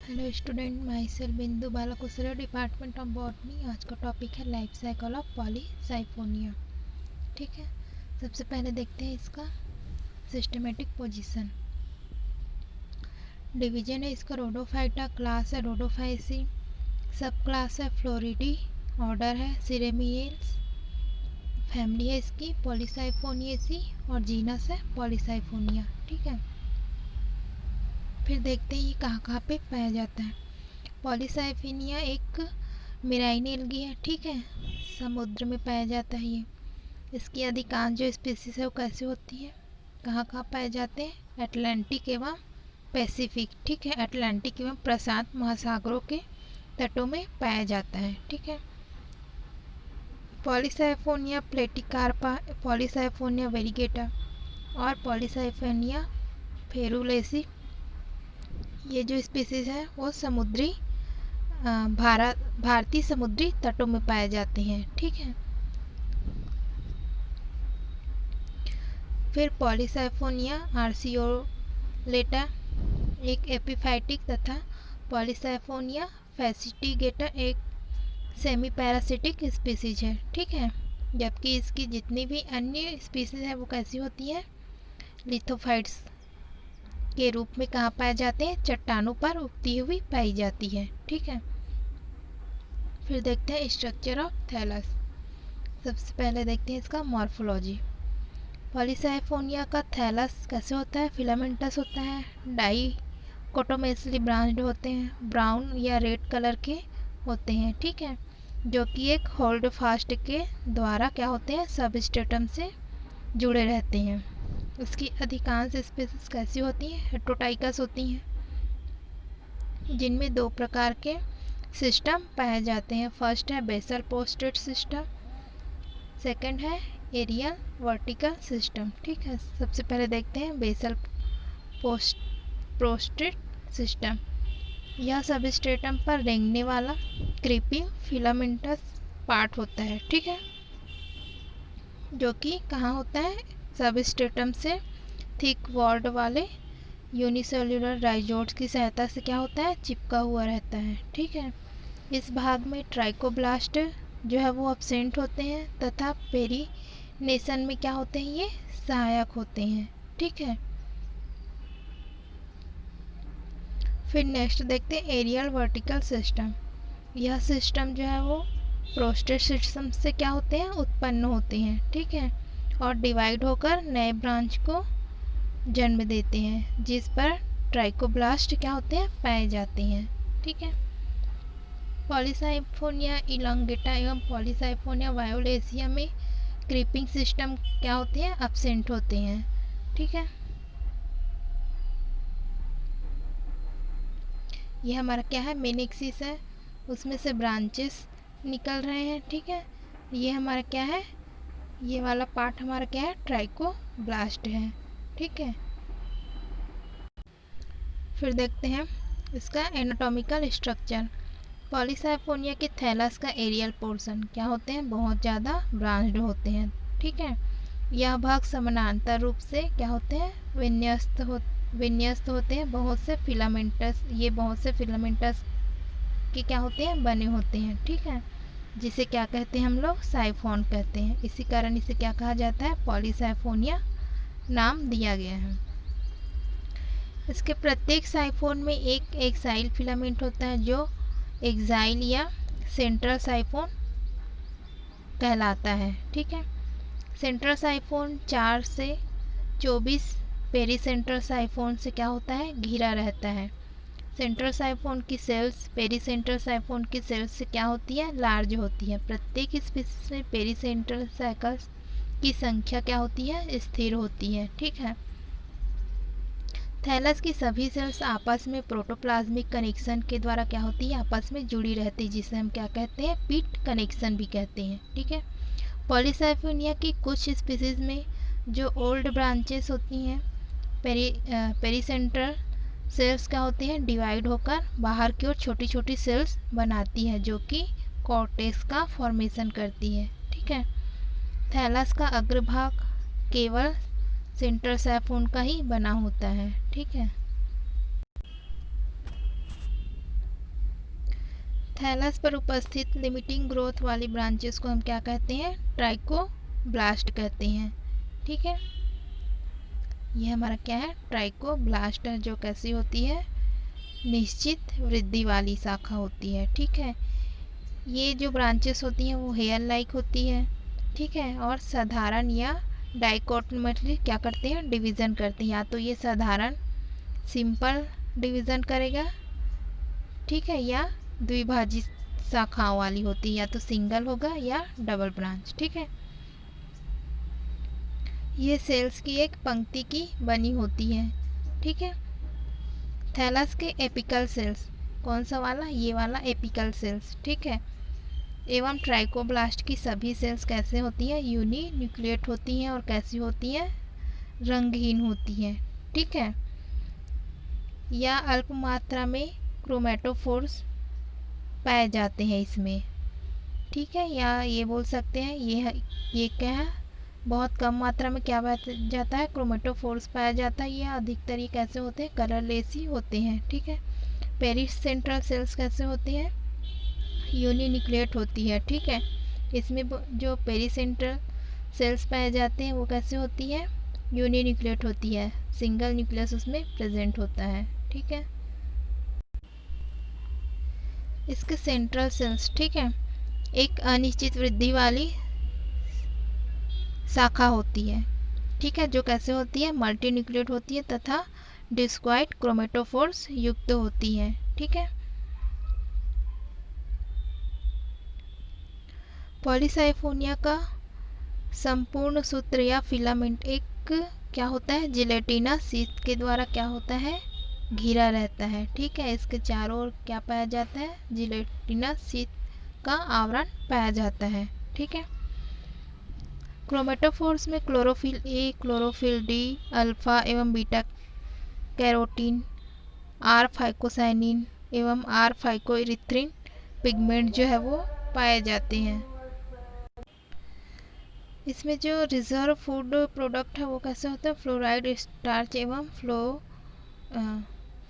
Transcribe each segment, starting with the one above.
Hello student, my self बिंदु बाला Kushre, department of botany. आज का टॉपिक है लाइफ साइकिल ऑफ पॉलीसाइफोनिया। ठीक है, सबसे पहले देखते हैं इसका सिस्टमेटिक पोजीशन। डिवीजन है इसका रोडोफाइटा, क्लास है रोडोफाइसी, सब क्लास है फ्लोरिडी, ऑर्डर है सिरेमियल्स, फैमिली है इसकी पॉलीसाइफोनिएसी और जीनस है पॉलीसाइफोनिया। ठीक है, फिर देखते हैं ये कहाँ पे पाया जाता है। पॉलीसाइफोनिया एक मेराइनी एल्गी है। ठीक है, समुद्र में पाया जाता है ये। इसकी अधिकांश जो स्पीसीज है वो कैसे होती है, कहाँ पाए जाते हैं, अटलांटिक एवं पैसिफिक। ठीक है, अटलांटिक एवं प्रशांत महासागरों के तटों में पाया जाता है। ठीक है, पॉलीसाइफोनिया प्लेटिकार्पा, पॉलीसाइफोनिया वेरिगेटा और पॉलीसाइफोनिया फेरुलेसी, ये जो स्पीसीज है वो समुद्री भारतीय समुद्री तटों में पाए जाते हैं। ठीक है, फिर पॉलीसाइफोनिया आर्सियोलेटा एक एपिफाइटिक तथा पॉलीसाइफोनिया फैसिटिगेटा एक सेमी पैरासिटिक स्पीसीज है। ठीक है, जबकि इसकी जितनी भी अन्य स्पीसीज है वो कैसी होती है, लिथोफाइट्स के रूप में कहाँ पाए जाते हैं, चट्टानों पर उगती हुई पाई जाती है। ठीक है, फिर देखते हैं स्ट्रक्चर ऑफ थैलस। सबसे पहले देखते हैं इसका मॉर्फोलॉजी। पॉलीसाइफोनिया का थैलस कैसे होता है, फिलामेंटस होता है, डाइकोटोमेसली ब्रांच्ड होते हैं, ब्राउन या रेड कलर के होते हैं। ठीक है, जो कि एक होल्ड फास्ट के द्वारा क्या होते हैं, सबस्ट्रेटम से जुड़े रहते हैं। इसकी अधिकांश स्पीसीज कैसी होती हैं, हेट्रोटाइकस होती हैं, जिनमें दो प्रकार के सिस्टम पाए जाते हैं। फर्स्ट है बेसल पोस्टेड सिस्टम, सेकंड है एरियल वर्टिकल सिस्टम। ठीक है, सबसे पहले देखते हैं बेसल पोस्टेड सिस्टम। यह सबस्ट्रेटम पर रेंगने वाला क्रीपिंग फिलामेंटस पार्ट होता है। ठीक है, जो कि कहाँ होता है, सबस्ट्रेटम से थिक वॉल्ड वाले यूनिसेल्युलर राइजोट्स की सहायता से क्या होता है, चिपका हुआ रहता है। ठीक है, इस भाग में ट्राइकोब्लास्ट जो है वो एब्सेंट होते हैं तथा पेरिनेशन में क्या होते हैं, ये सहायक होते हैं। ठीक है, फिर नेक्स्ट देखते हैं एरियल वर्टिकल सिस्टम। यह सिस्टम जो है वो प्रोस्टेट सिस्टम से क्या होते हैं, उत्पन्न होते हैं। ठीक है, और डिवाइड होकर नए ब्रांच को जन्म देते हैं, जिस पर ट्राइकोब्लास्ट क्या होते हैं, पाए जाते हैं। ठीक है, पॉलीसाइफोनिया इलांगेटा एवं पॉलीसाइफोनिया वायोलेसिया में क्रीपिंग सिस्टम क्या होते हैं, एब्सेंट होते हैं। ठीक है, ये हमारा क्या है, मेन एक्सिस है, उसमें से ब्रांचेस निकल रहे हैं। ठीक है, ये हमारा क्या है, ये वाला पार्ट हमारा क्या है, ट्राइकोब्लास्ट है। ठीक है, फिर देखते हैं इसका एनाटॉमिकल स्ट्रक्चर। पॉलीसाइफोनिया के थैलस का एरियल पोर्शन क्या होते हैं, बहुत ज़्यादा ब्रांच्ड होते हैं। ठीक है, यह भाग समानांतर रूप से क्या होते हैं, विन्यस्त होते हैं। बहुत से फिलामेंटस के क्या होते हैं, बने होते हैं। ठीक है, जिसे क्या कहते हैं हम लोग, साइफोन कहते हैं। इसी कारण इसे क्या कहा जाता है, पॉलीसाइफोनिया नाम दिया गया है। इसके प्रत्येक साइफोन में एक एक्साइल फिलामेंट होता है, जो एक्साइल या सेंट्रल साइफोन कहलाता है। ठीक है, सेंट्रल साइफोन 4 से 24 पेरीसेंट्रल साइफोन से क्या होता है, घिरा रहता है। सेंट्रल साइफोन की सेल्स पेरीसेंट्रल साइफोन की सेल्स से क्या होती है, लार्ज होती है। प्रत्येक स्पीसीज में पेरीसेंट्रल साइकल्स की संख्या क्या होती है, स्थिर होती है। ठीक है, थैलस की सभी सेल्स आपस में प्रोटोप्लाज्मिक कनेक्शन के द्वारा क्या होती है, आपस में जुड़ी रहती है, जिसे हम क्या कहते हैं, पीट कनेक्शन भी कहते हैं। ठीक है, पॉलीसाइफोनिया की कुछ स्पीसीज में जो ओल्ड ब्रांचेस होती हैं, पेरीसेंट्रल सेल्स क्या होती हैं, डिवाइड होकर बाहर की ओर छोटी छोटी सेल्स बनाती है, जो कि कॉर्टेक्स का फॉर्मेशन करती है। ठीक है, थैलस का अग्रभाग केवल सेंट्रल साइफोन का ही बना होता है। ठीक है, थैलस पर उपस्थित लिमिटिंग ग्रोथ वाली ब्रांचेस को हम क्या कहते हैं? ट्राइकोब्लास्ट कहते हैं। ठीक है, ये हमारा क्या है? ट्राइकोब्लास्ट है, जो कैसी होती है? निश्चित वृद्धि वाली शाखा होती है। ठीक है, ये जो ब्रांचेस होती हैं वो हेयर लाइक होती है। ठीक है, और साधारण या डाइकोटोमली क्या करते हैं? डिवीज़न करते हैं। या तो ये साधारण सिंपल डिवीज़न करेगा, ठीक है, या द्विभाजित शाखाओं वाली होती है, या तो सिंगल होगा या डबल ब्रांच। ठीक है, ये सेल्स की एक पंक्ति की बनी होती है। ठीक है, थैलस के एपिकल सेल्स, कौन सा वाला? ये वाला एपिकल सेल्स। ठीक है, एवं ट्राइकोब्लास्ट की सभी सेल्स कैसे होती हैं? यूनी न्यूक्लिएट होती हैं और कैसी होती हैं? रंगहीन होती हैं। ठीक है, या अल्प मात्रा में क्रोमेटोफोर्स पाए जाते हैं इसमें। ठीक है, या ये बोल सकते हैं ये क्या है? बहुत कम मात्रा में क्या पाया जाता है? क्रोमेटोफोर्स पाया जाता है। ये अधिकतर ये कैसे होते हैं? कलरलेस ही होते हैं। ठीक है, पेरिसेंट्रल सेल्स कैसे होती हैं? यूनिन्यूक्लिएट होती है। ठीक है, इसमें जो पेरिसेंट्रल सेल्स पाए जाते हैं वो कैसे होती है? यूनिन्यूक्लिएट होती है, सिंगल न्यूक्लियस उसमें प्रेजेंट होता है। ठीक है, इसके सेंट्रल सेल्स, ठीक है, एक अनिश्चित वृद्धि वाली शाखा होती है। ठीक है, जो कैसे होती है? मल्टी न्यूक्लिएट होती है तथा डिस्क्वाइट क्रोमेटोफोर्स युक्त होती है। ठीक है, पॉलीसाइफोनिया का संपूर्ण सूत्र या फिलामेंट एक क्या होता है? जिलेटिना शीट के द्वारा क्या होता है? घिरा रहता है। ठीक है, इसके चारों ओर क्या पाया जाता है? जिलेटिना शीट का आवरण पाया जाता है। ठीक है, क्रोमेटोफोर्स में chlorophyll A, chlorophyll D, alpha एवं बीटा कैरोटीन, आर फाइकोसाइनिन एवं आर फाइकोइरिथ्रिन पिगमेंट जो है वो पाए जाते हैं। इसमें जो रिजर्व फूड प्रोडक्ट है वो कैसे होता है? फ्लोराइड, स्टार्च एवं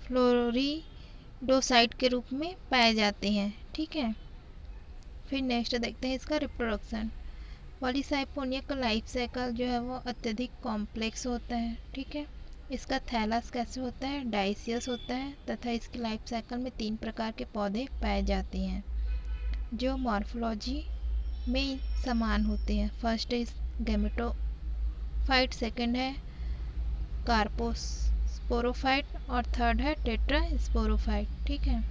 फ्लोरिडोसाइड के रूप में पाए जाते हैं। ठीक है, फिर नेक्स्ट देखते हैं इसका रिप्रोडक्शन। पॉलीसाइफोनिया का लाइफ साइकिल जो है वो अत्यधिक कॉम्प्लेक्स होता है। ठीक है, इसका थैलस कैसे होता है? डाइसियस होता है तथा इसकी लाइफ साइकिल में 3 प्रकार के पौधे पाए जाते हैं जो मॉर्फोलॉजी में समान होते हैं। फर्स्ट है गैमेटोफाइट, सेकंड है कार्पोस्पोरोफाइट और थर्ड है टेट्रास्पोरोफाइट। ठीक है,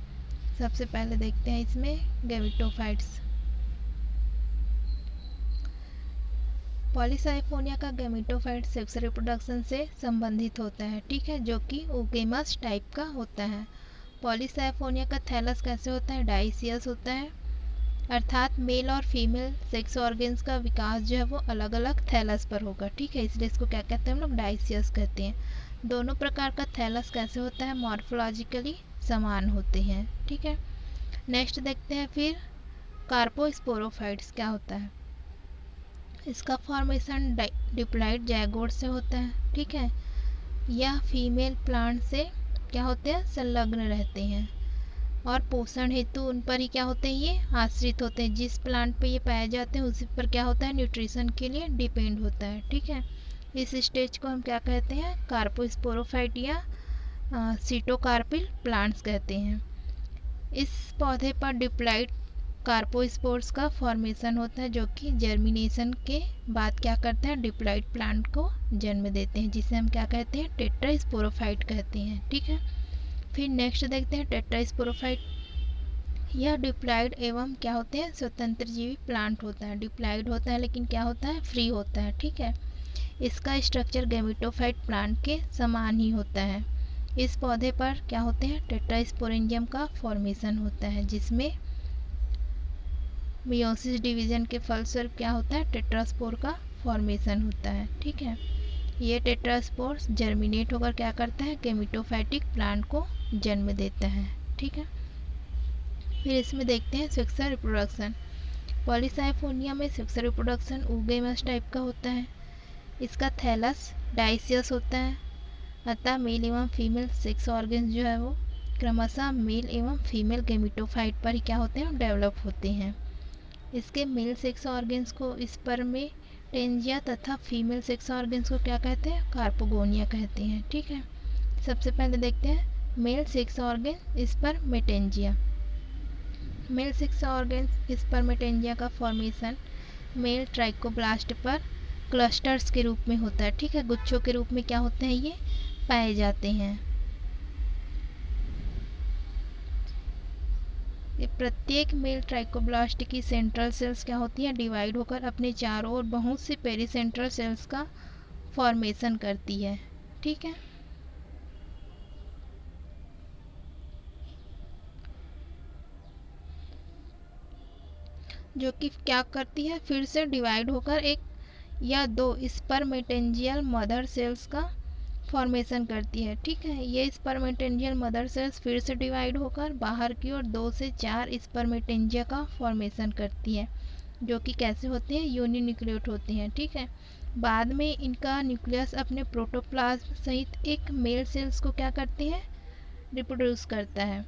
सबसे पहले देखते हैं इसमें गैमेटोफाइट्स। पॉलीसाइफोनिया का गैमेटोफाइट सेक्स रिप्रोडक्शन से संबंधित होता है। ठीक है, जो कि ओगेमस टाइप का होता है। पॉलीसाइफोनिया का थैलस कैसे होता है? डाइसियस होता है, अर्थात मेल और फीमेल सेक्स ऑर्गन्स का विकास जो है वो अलग अलग थैलस पर होगा। ठीक है, इसलिए इसको क्या कहते हैं हम लोग? डाइसियस कहते हैं। दोनों प्रकार का थैलस कैसे होता है? मॉर्फोलॉजिकली समान होते हैं। ठीक है, नेक्स्ट देखते हैं फिर कार्पोस्पोरोफाइट्स क्या होता है। इसका फॉर्मेशन डिप्लॉइड जायगोट से होता है। ठीक है, यह फीमेल प्लांट से क्या होते हैं? संलग्न रहते हैं और पोषण हेतु उन पर ही क्या होते हैं? ये आश्रित होते हैं। जिस प्लांट पे ये पाए जाते हैं उसी पर क्या होता है? न्यूट्रिशन के लिए डिपेंड होता है। ठीक है, इस स्टेज को हम क्या कहते हैं? कार्पोस्पोरोफाइट या सीटोकार्पिल प्लांट्स कहते हैं। इस पौधे पर डिप्लॉइड कार्पोस्पोर्स का फॉर्मेशन होता है जो कि जर्मिनेशन के बाद क्या करते हैं? डिप्लॉइड प्लांट को जन्म देते हैं, जिसे हम क्या कहते हैं? टेट्रास्पोरोफाइट कहते हैं। ठीक है, फिर नेक्स्ट देखते हैं टेट्रास्पोरोफाइट। यह डिप्लॉइड एवं क्या होते हैं? स्वतंत्र जीवी प्लांट होता है। डिप्लॉइड होता है लेकिन क्या होता है? फ्री होता है। ठीक है, इसका स्ट्रक्चर गैमेटोफाइट प्लांट के समान ही होता है। इस पौधे पर क्या होते हैं? टेट्रास्पोरेंजियम का फॉर्मेशन होता है, जिसमें मियोसिस डिवीजन के फलस्वरूप क्या होता है? टेट्रास्पोर का फॉर्मेशन होता है। ठीक है, ये टेट्रास्पोर्स जर्मिनेट होकर क्या करता है? गैमेटोफाइटिक प्लांट को जन्म देता है। ठीक है, फिर इसमें देखते हैं सेक्सुअल रिप्रोडक्शन। पॉलीसाइफोनिया में सेक्सुअल रिप्रोडक्शन ओगेमस टाइप का होता है। इसका थैलस डाइसियस होता है, अतः मेल एवं फीमेल सेक्स ऑर्गन्स जो है वो क्रमशः मेल एवं फीमेल गेमिटोफाइट पर ही क्या होते हैं, डेवलप होते हैं। इसके मेल सेक्स ऑर्गन्स को स्पर्मेटेंजिया तथा फीमेल सेक्स ऑर्गन्स को क्या कहते हैं, कार्पोगोनिया कहते हैं। ठीक है, सबसे पहले देखते हैं male sex organ spermatangia. Male sex organ spermatangia का फॉर्मेशन मेल ट्राइकोब्लास्ट पर क्लस्टर्स के रूप में होता है। ठीक है, गुच्छों के रूप में क्या होते हैं, ये पाए जाते हैं। ये प्रत्येक मेल ट्राइकोब्लास्ट की सेंट्रल सेल्स क्या होती हैं, डिवाइड होकर अपने चारों ओर बहुत सी पेरीसेंट्रल सेल्स का फॉर्मेशन करती है। ठीक है, जो कि क्या करती है, फिर से डिवाइड होकर एक या दो स्पर्मेटेंजियल मदर सेल्स का फॉर्मेशन करती है। ठीक है, ये स्पर्मेटेंजियल मदर सेल्स फिर से डिवाइड होकर बाहर की ओर 2 से 4 स्पर्मेटेंजिया का फॉर्मेशन करती है, जो कि कैसे होते हैं, यूनिन्यूक्लिएट होते हैं। ठीक है, बाद में इनका न्यूक्लियस अपने प्रोटोप्लाज्म सहित एक मेल सेल्स को क्या करते हैं, रिप्रोड्यूस करता है,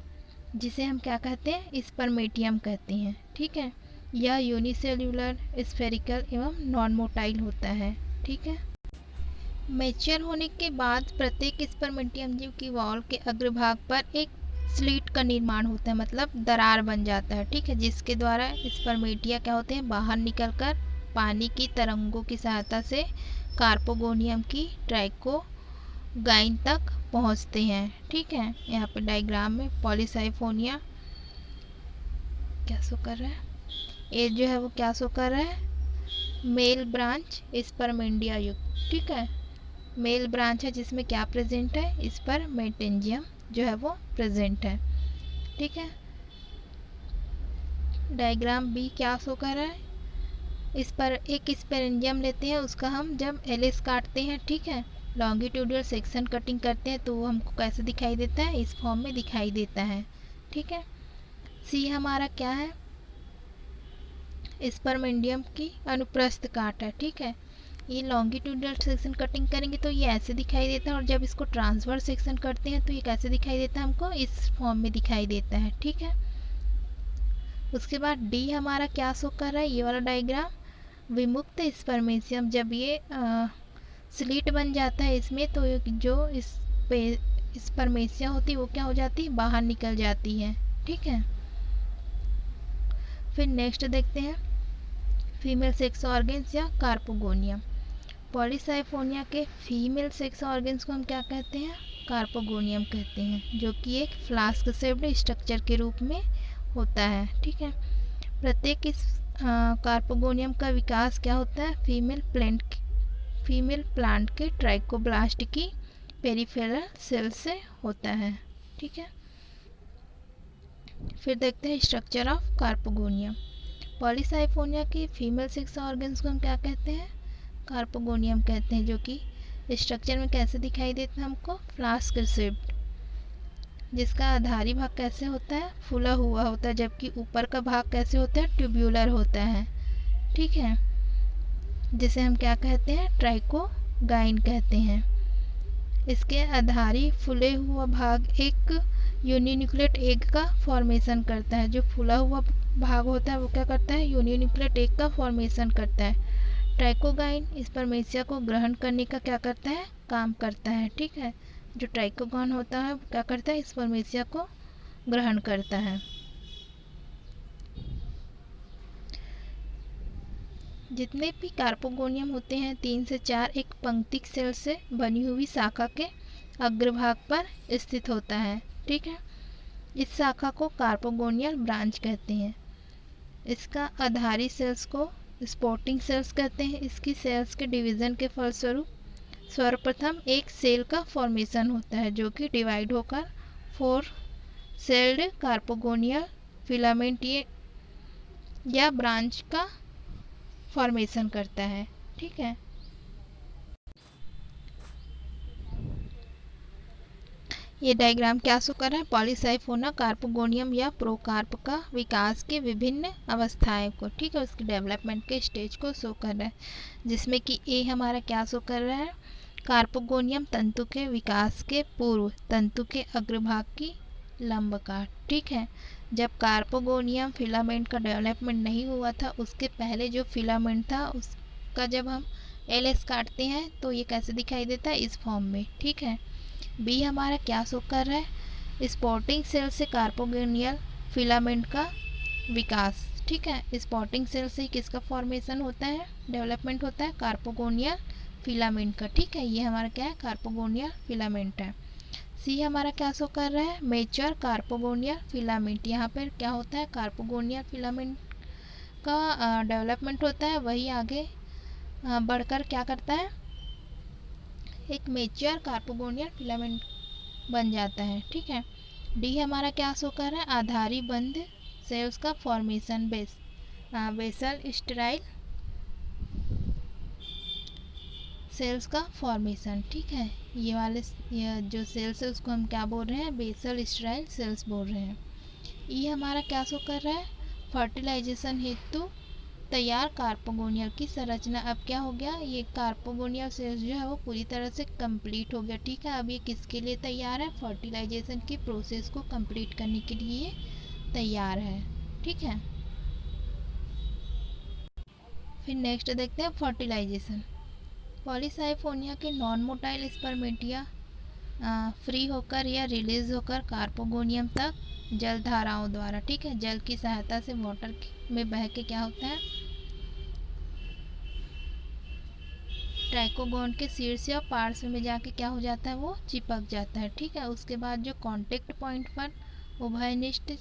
जिसे हम क्या कहते हैं, स्पर्मेटियम कहते हैं। ठीक है, यह यूनिसेल्यूलर, स्फेरिकल एवं नॉन मोटाइल होता है। ठीक है, मैच्योर होने के बाद प्रत्येक स्पर्मेटियम जीव की वॉल के अग्रभाग पर एक स्लिट का निर्माण होता है, मतलब दरार बन जाता है। ठीक है, जिसके द्वारा स्पर्मेटिया क्या होते हैं, बाहर निकलकर पानी की तरंगों की सहायता से कार्पोगोनियम की ट्राइकोगाइन तक पहुंचते हैं। ठीक है, यहाँ पे डायग्राम में पॉलीसाइफोनिया क्या शो कर रहा है, ये जो है वो क्या शो कर रहा है, मेल ब्रांच स्पर्मेंडिया युक्त। ठीक है, मेल ब्रांच है जिसमें क्या प्रेजेंट है, स्पर्मेटेंजियम जो है वो प्रेजेंट है। ठीक है, डायग्राम बी क्या शो कर रहा है, इस पर एक स्पेरेंजियम लेते हैं, उसका हम जब एलिस काटते हैं, ठीक है, लॉन्गिट्यूडल सेक्शन कटिंग करते हैं, तो वो हमको कैसे दिखाई देता है, इस फॉर्म में दिखाई देता है। ठीक है, सी हमारा क्या है, स्पर्मेंडियम की अनुप्रस्थ काट है। ठीक है, ये लॉन्गिट्यूडल सेक्शन कटिंग करेंगे तो ये ऐसे दिखाई देता है, और जब इसको ट्रांसवर्स सेक्शन करते हैं तो ये कैसे दिखाई देता है, हमको इस फॉर्म में दिखाई देता है। ठीक है, उसके बाद डी हमारा क्या शो कर रहा है, ये वाला डायग्राम, विमुक्त स्पर्मेशियम, जब ये स्लिट बन जाता है इसमें, तो जो स्पर्मेशिया होती है वो क्या हो जाती है, बाहर निकल जाती है। ठीक है, फिर नेक्स्ट देखते हैं फीमेल सेक्स ऑर्गन्स या कार्पोगोनियम। पॉलीसाइफोनिया के फीमेल सेक्स ऑर्गन्स को हम क्या कहते हैं, कार्पोगोनियम कहते हैं, जो कि एक फ्लास्क शेप्ड स्ट्रक्चर के रूप में होता है। ठीक है, प्रत्येक इस कार्पोगोनियम का विकास क्या होता है, फीमेल प्लांट के ट्राइकोब्लास्ट की पेरिफेरल सेल से होता है। ठीक है, फिर देखते हैं स्ट्रक्चर ऑफ कार्पोगोनियम। पॉलीसाइफोनिया के फीमेल सेक्स ऑर्गन्स को हम क्या कहते हैं, कार्पोगोनियम कहते हैं, जो कि स्ट्रक्चर में कैसे दिखाई देता है हमको, फ्लास्क शेप्ड, जिसका आधारी भाग कैसे होता है, फूला हुआ होता है, जबकि ऊपर का भाग कैसे होता है, ट्यूब्यूलर होता है। ठीक है, जिसे हम क्या कहते हैं, ट्राइकोगाइन कहते हैं। इसके आधारी फूले हुआ भाग एक यूनिन्यूक्लिएट एग का फॉर्मेशन करता है। जो फूला हुआ भाग होता है वो क्या करता है, यूनिन्यूक्लिएट एग का फॉर्मेशन करता है। ट्राइकोगाइन स्पर्मेशिया को ग्रहण करने का क्या करता है, काम करता है। ठीक है, जो ट्राइकोगाइन होता है वो क्या करता है, स्पर्मेशिया को ग्रहण करता है। जितने भी कार्पोगोनियम होते हैं 3 से 4 एक पंक्तिक सेल से बनी हुई शाखा के अग्रभाग पर स्थित होता है। ठीक है, इस शाखा को कार्पोगोनियल ब्रांच कहते हैं। इसका आधारी सेल्स को स्पोर्टिंग सेल्स कहते हैं। इसकी सेल्स के डिवीज़न के फलस्वरूप सर्वप्रथम एक सेल का फॉर्मेशन होता है, जो कि डिवाइड होकर 4 सेल्ड कार्पोगोनियल फिलामेंट या ब्रांच का फॉर्मेशन करता है। ठीक है, ये डायग्राम क्या शो कर रहा है, पॉलीसाइफोना कार्पोगोनियम या प्रोकार्प का विकास के विभिन्न अवस्थाएं को, ठीक है, उसकी डेवलपमेंट के स्टेज को शो कर रहा है, जिसमें कि ए हमारा क्या शो कर रहा है, कार्पोगोनियम तंतु के विकास के पूर्व तंतु के अग्रभाग की लंबकार। ठीक है, जब कार्पोगोनियम फिलामेंट का डेवलपमेंट नहीं हुआ था उसके पहले जो फिलामेंट था उसका जब हम एलएस काटते हैं तो ये कैसे दिखाई देता है, इस फॉर्म में। ठीक है, बी हमारा क्या शो कर रहा है, स्पॉटिंग सेल से कार्पोगोनियल फिलामेंट का विकास। ठीक है, स्पॉटिंग सेल से किसका फॉर्मेशन होता है, डेवलपमेंट होता है, कार्पोगोनियल फिलामेंट का। ठीक है, ये हमारा क्या है, कार्पोगोनियल फिलामेंट है। सी हमारा क्या शो कर रहा है, मेच्योर कार्पोगोनियल फिलामेंट। यहाँ पर क्या होता है, कार्पोगोनियल फिलामेंट का डेवलपमेंट होता है, वही आगे बढ़कर क्या करता है, एक मेच्योर कार्पोगोनियल फिलामेंट बन जाता है। ठीक है, डी हमारा क्या शो कर रहा है, आधारी बंध सेल्स का फॉर्मेशन, बेसल स्टेराइल सेल्स का फॉर्मेशन। ठीक है, ये जो सेल्स है उसको हम क्या बोल रहे हैं, बेसल स्टेराइल सेल्स बोल रहे हैं। ये हमारा क्या शो कर रहा है, फर्टिलाइजेशन हेतु तैयार कार्पोगोनियल की संरचना। अब क्या हो गया, ये कार्पोगोनियल सेल्स जो है वो पूरी तरह से कंप्लीट हो गया। ठीक है, अब ये किसके लिए तैयार है, फर्टिलाइजेशन की प्रोसेस को कंप्लीट करने के लिए तैयार है। ठीक है, फिर नेक्स्ट देखते हैं फर्टिलाइजेशन। पॉलीसाइफोनिया के नॉन मोटाइल स्पर्मेटिया फ्री होकर या रिलीज होकर कार्पोगोनियम तक जल धाराओं द्वारा, ठीक है, जल की सहायता से वाटर में बह के क्या होता है, ट्राइकोगोन के शीर्ष या पार्श्व में जाके क्या हो जाता है, वो चिपक जाता है। ठीक है, उसके बाद जो कांटेक्ट पॉइंट पर उभयनिष्ठ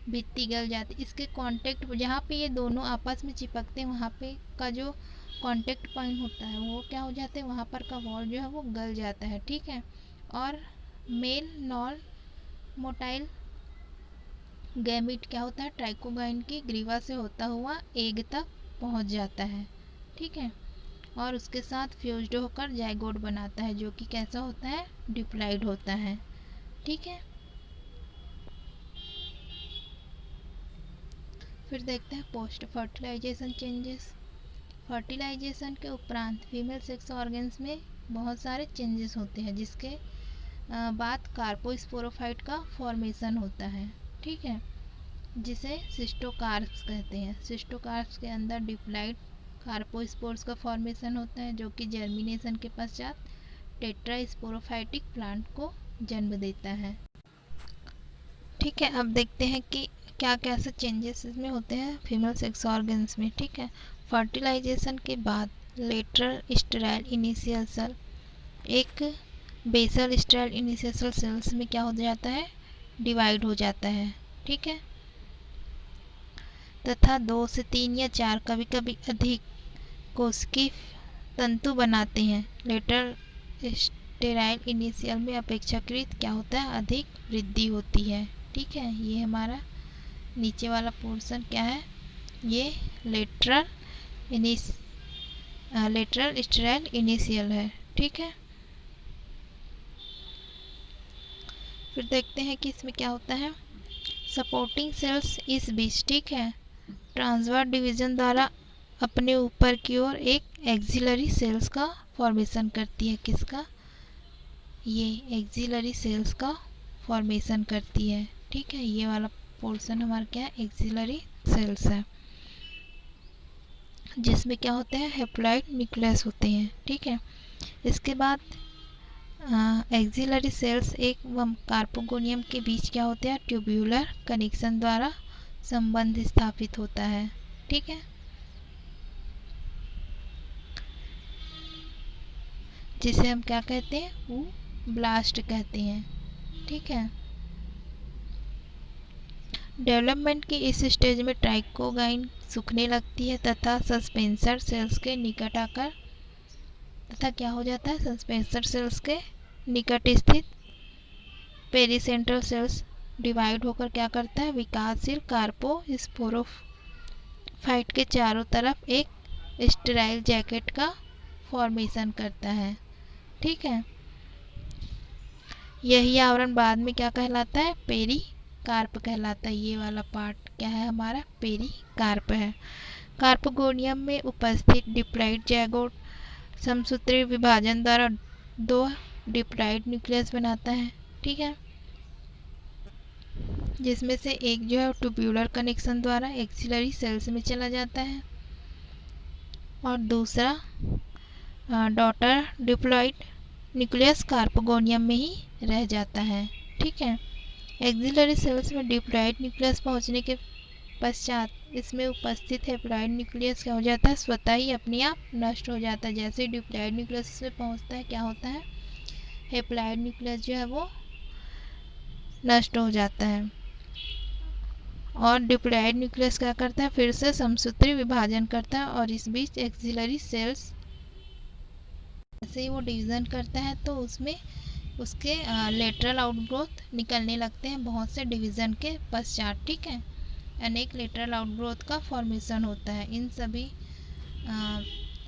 भित्ति गल जाती है, इसके कांटेक्ट जहाँ पे ये दोनों आपस में चिपकते हैं वहाँ पे का जो कांटेक्ट पॉइंट होता है वो क्या हो जाता है, वहाँ पर का वॉल जो है वो गल जाता है। ठीक है, और मेल नॉन मोटाइल गैमीट क्या होता है, ट्राइकोगाइन की ग्रीवा से होता हुआ एग तक पहुँच जाता है। ठीक है, और उसके साथ फ्यूज्ड होकर जाइगोट बनाता है जो कि कैसा होता है, डिप्लॉइड होता है। ठीक है, फिर देखते हैं पोस्ट फर्टिलाइजेशन चेंजेस। फर्टिलाइजेशन के उपरांत फीमेल सेक्स ऑर्गन्स में बहुत सारे चेंजेस होते हैं जिसके बाद कार्पोस्पोरोफाइट का फॉर्मेशन होता है। ठीक है, जिसे सिस्टोकार्प्स कहते हैं। सिस्टोकार्प्स के अंदर डिप्लॉइड कार्पोस्पोर्स का फॉर्मेशन होता है जो कि जर्मिनेशन के पश्चात टेट्रास्पोरोफाइटिक प्लांट को जन्म देता है। ठीक है, अब देखते हैं कि क्या क्या से चेंजेस इसमें होते हैं फीमेल सेक्स ऑर्गन्स में। ठीक है, फर्टिलाइजेशन के बाद लेटरल स्टेराइल इनिशियल सेल एक बेसल स्टेराइल इनिशियल सेल्स में क्या हो जाता है, डिवाइड हो जाता है। ठीक है, तथा 2 से 3 या 4 कभी कभी अधिक कोशिकीय तंतु बनाते हैं। लेटरल स्टेराइल इनिशियल में अपेक्षाकृत क्या होता है, अधिक वृद्धि होती है। ठीक है, ये हमारा नीचे वाला पोर्शन क्या है, ये लेटरल स्टेराइल इनिशियल है। ठीक है, फिर देखते हैं कि इसमें क्या होता है, सपोर्टिंग सेल्स इस बीच, ठीक है, ट्रांसवर्स डिवीजन द्वारा अपने ऊपर की ओर एक एक्सिलरी सेल्स का फॉर्मेशन करती है। किसका, ये एक्सिलरी सेल्स का फॉर्मेशन करती है। ठीक है, ये वाला पोर्शन हमारा क्या है, एक्सिलरी सेल्स है जिसमें क्या होते हैं, हैप्लॉइड न्यूक्लियस होते हैं। ठीक है, इसके बाद एक्सिलरी सेल्स एक कार्पोगोनियम के बीच क्या होते हैं, ट्यूब्यूलर कनेक्शन द्वारा संबंध स्थापित होता है। ठीक है, जिसे हम क्या कहते हैं, वो ब्लास्ट कहते हैं। ठीक है, डेवलपमेंट की इस स्टेज में ट्राइकोगाइन सूखने लगती है तथा सस्पेंसर सेल्स के निकट आकर तथा क्या हो जाता है, सस्पेंसर सेल्स के निकट स्थित पेरीसेंट्रल सेल्स डिवाइड होकर क्या करता है, विकासशील कार्पोस्पोरोफाइट के चारों तरफ एक स्टेराइल जैकेट का फॉर्मेशन करता है। ठीक है, यही आवरण बाद में क्या कहलाता है, पेरीकार्प कहलाता है। ये वाला पार्ट क्या है हमारा, पेरीकार्प है। कार्पोगोनियम में उपस्थित डिप्लॉइड जैगोट समसूत्री विभाजन द्वारा 2 डिप्लॉइड न्यूक्लियस बनाता है। ठीक है, जिसमें से एक जो है ट्यूब्यूलर कनेक्शन द्वारा एक्सिलरी सेल्स में चला जाता है और दूसरा डॉटर डिप्लॉइड न्यूक्लियस कार्पोगोनियम में ही रह जाता है। ठीक है, एक्सिलरी सेल्स में डिप्लॉइड न्यूक्लियस पहुंचने के पश्चात इसमें उपस्थित हैप्लॉइड न्यूक्लियस क्या हो जाता है, स्वतः ही अपने आप नष्ट हो जाता है। जैसे ही डिप्लॉइड न्यूक्लियस इसमें पहुंचता है क्या होता है, हैप्लॉइड न्यूक्लियस जो है वो नष्ट हो जाता है और डिप्लॉइड न्यूक्लियस क्या करता है, फिर से समसूत्री विभाजन करता है और इस बीच एक्सिलरी सेल्स जैसे ही वो डिवीज़न करता है तो उसमें उसके लेटरल आउटग्रोथ निकलने लगते हैं बहुत से डिवीज़न के पश्चात। ठीक है, अनेक लेटरल आउटग्रोथ का फॉर्मेशन होता है। इन सभी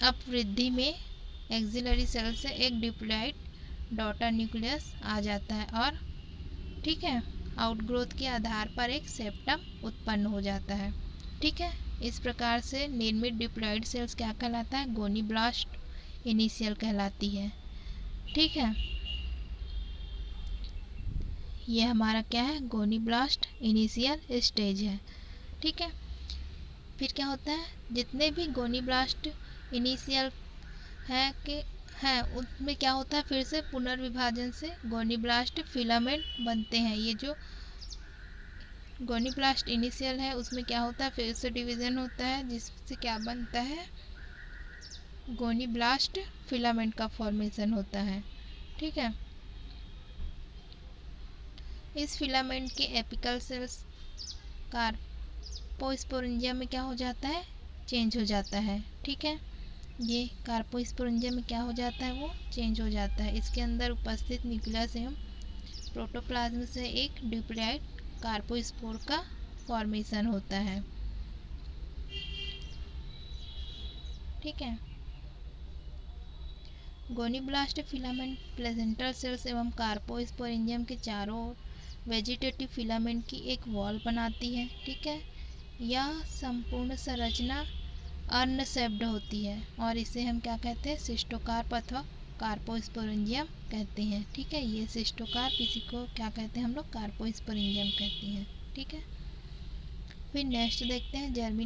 अपवृद्धि में एक्सिलरी सेल से एक डिप्लॉइड डॉटर न्यूक्लियस आ जाता है और ठीक है, आउटग्रोथ के आधार पर एक सेप्टम उत्पन्न हो जाता है। ठीक है, इस प्रकार से निर्मित डिप्लॉइड सेल्स क्या कहलाता है, गोनीब्लास्ट इनिशियल कहलाती है। ठीक है, ये हमारा क्या है, गोनीब्लास्ट इनिशियल स्टेज है। ठीक है, फिर क्या होता है, जितने भी गोनीब्लास्ट इनिशियल है उसमें क्या होता है, फिर से पुनर्विभाजन से गोनीब्लास्ट फिलामेंट बनते हैं। ये जो गोनीब्लास्ट इनिशियल है उसमें क्या होता है, फिर से डिवीज़न होता है जिससे क्या बनता है, गोनीब्लास्ट फिलामेंट का फॉर्मेशन होता है। ठीक है, इस फिलामेंट के एपिकल सेल्स कार्पोस्पोरेंजियम में क्या हो जाता है, चेंज हो जाता है। ठीक है, ये कार्पोस्पोरेंजियम में क्या हो जाता है, वो चेंज हो जाता है। इसके अंदर उपस्थित न्यूक्लियस एवं प्रोटोप्लाज्म से एक डिप्लॉइड कार्पोस्पोर का फॉर्मेशन होता है। ठीक है, गोनीब्लास्ट फिलामेंट प्लेसेंटल सेल्स एवं कार्पोस्पोरेंजियम के चारों ओर वेजिटेटिव फिलामेंट की एक वॉल बनाती है। ठीक है, यह संपूर्ण संरचना अर्नसेप्ड होती है और इसे हम क्या कहते हैं, सिस्टोकार्प अथवा कार्पोस्पोरेंजियम कहते हैं। ठीक है, ये सिस्टोकार्प, इसी को क्या कहते हैं हम लोग, कार्पोस्पोरेंजियम कहते हैं। ठीक है, फिर नेक्स्ट देखते हैं जर्मिनेशन